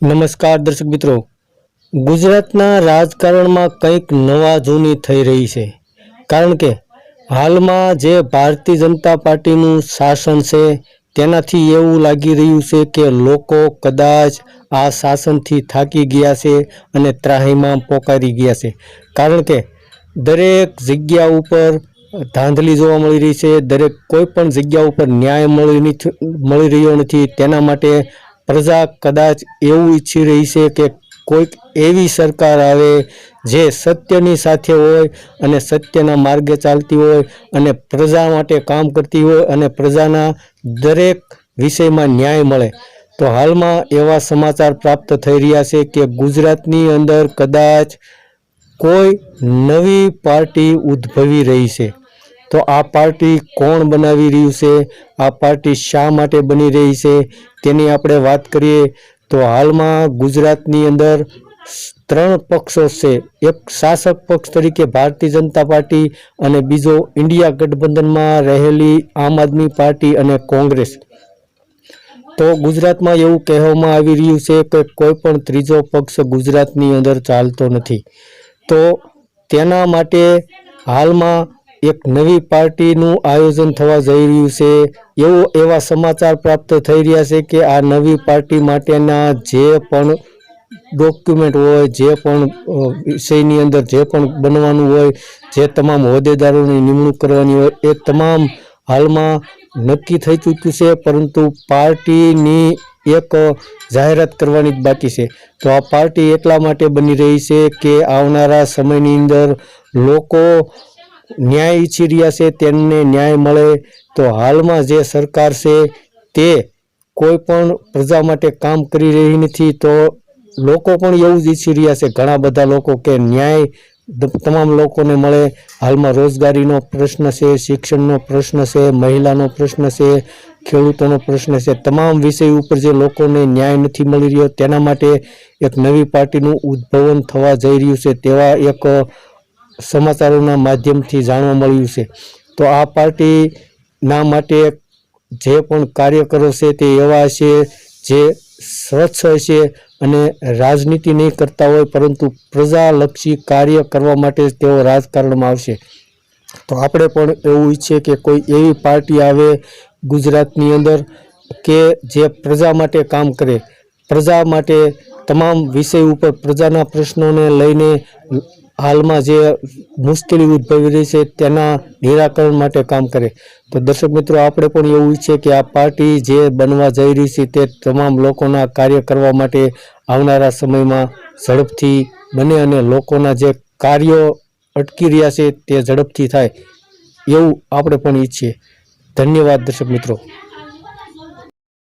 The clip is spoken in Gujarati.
નમસ્કાર દર્શક મિત્રો, ગુજરાતના રાજકારણમાં કંઈક નવા જૂની થઈ રહી છે। કારણ કે હાલમાં જે ભારતીય જનતા પાર્ટીનું શાસન છે તેનાથી એવું લાગી રહ્યું છે કે લોકો કદાચ આ શાસનથી થાકી ગયા છે અને ત્રાહિમામ પોકારી ગયા છે। કારણ કે દરેક જગ્યા ઉપર ધાંધલી જોવા મળી રહી છે, દરેક કોઈ પણ જગ્યા ઉપર ન્યાય મળી રહ્યો નથી। તેના માટે પ્રજા કદાચ એવું ઈચ્છી રહી છે કે કોઈક એવી સરકાર આવે જે સત્યની સાથે હોય અને સત્યના માર્ગે ચાલતી હોય અને પ્રજા માટે કામ કરતી હોય અને પ્રજાના દરેક વિષયમાં ન્યાય મળે। તો હાલમાં એવા સમાચાર પ્રાપ્ત થઈ રહ્યા છે કે ગુજરાતની અંદર કદાચ કોઈ નવી પાર્ટી ઉદ્ભવી રહી છે। તો આ પાર્ટી કોણ બનાવી રહ્યું છે, આ પાર્ટી શા માટે બની રહી છે તેની આપણે વાત કરીએ તો હાલમાં ગુજરાતની અંદર ત્રણ પક્ષો છે। એક શાસક પક્ષ તરીકે ભારતીય જનતા પાર્ટી અને બીજો ઇન્ડિયા ગઠબંધનમાં રહેલી આમ આદમી પાર્ટી અને કોંગ્રેસ। તો ગુજરાતમાં એવું કહેવામાં આવી રહ્યું છે કે કોઈ પણ ત્રીજો પક્ષ ગુજરાતની અંદર ચાલતો નથી। તો તેના માટે હાલમાં એક નવી પાર્ટીનું આયોજન થવા જઈ રહ્યું છે। એવા સમાચાર પ્રાપ્ત થઈ રહ્યા છે કે આ નવી પાર્ટી માટેના જે પણ ડોક્યુમેન્ટ હોય, જે પણ વિષયની અંદર જે પણ બનવાનું હોય, જે તમામ હોદ્દેદારોની નિમણૂક કરવાની હોય એ તમામ હાલમાં નક્કી થઈ ચૂક્યું છે, પરંતુ પાર્ટીની એક જાહેરાત કરવાની જ બાકી છે। તો આ પાર્ટી એટલા માટે બની રહી છે કે આવનારા સમયની અંદર લોકો ન્યાય ઈચ્છી રહ્યા છે, તેમને ન્યાય મળે। તો હાલમાં જે સરકાર છે તે કોઈ પણ પ્રજા માટે કામ કરી રહી નથી। તો લોકો પણ એવું જ ઈચ્છી રહ્યા છે, ઘણા બધા લોકો, કે ન્યાય તમામ લોકોને મળે। હાલમાં રોજગારીનો પ્રશ્ન છે, શિક્ષણનો પ્રશ્ન છે, મહિલાનો પ્રશ્ન છે, ખેડૂતોનો પ્રશ્ન છે, તમામ વિષય ઉપર જે લોકોને ન્યાય નથી મળી રહ્યો તેના માટે એક નવી પાર્ટીનું ઉદ્ભવન થવા જઈ રહ્યું છે તેવા એક સમાચારોના માધ્યમથી જાણવા મળ્યું છે। તો આ પાર્ટીના માટે જે પણ કાર્યકરો છે તે એવા હશે જે સ્વચ્છ હશે અને રાજનીતિ નહીં કરતા હોય, પરંતુ પ્રજાલક્ષી કાર્ય કરવા માટે તેઓ રાજકારણમાં આવશે। તો આપણે પણ એવું ઈચ્છીએ કે કોઈ એવી પાર્ટી આવે ગુજરાતની અંદર કે જે પ્રજા માટે કામ કરે, પ્રજા માટે તમામ વિષય ઉપર પ્રજાના પ્રશ્નોને લઈને હાલમાં જે મુશ્કેલી ઉદ્ભવી રહી છે તેના નિરાકરણ માટે કામ કરે। તો દર્શક મિત્રો, આપણે પણ એવું ઈચ્છીએ કે આ પાર્ટી જે બનવા જઈ રહી છે તે તમામ લોકોના કાર્ય કરવા માટે આવનારા સમયમાં ઝડપથી બને અને લોકોના જે કાર્યો અટકી રહ્યા છે તે ઝડપથી થાય એવું આપણે પણ ઈચ્છીએ। ધન્યવાદ દર્શક મિત્રો।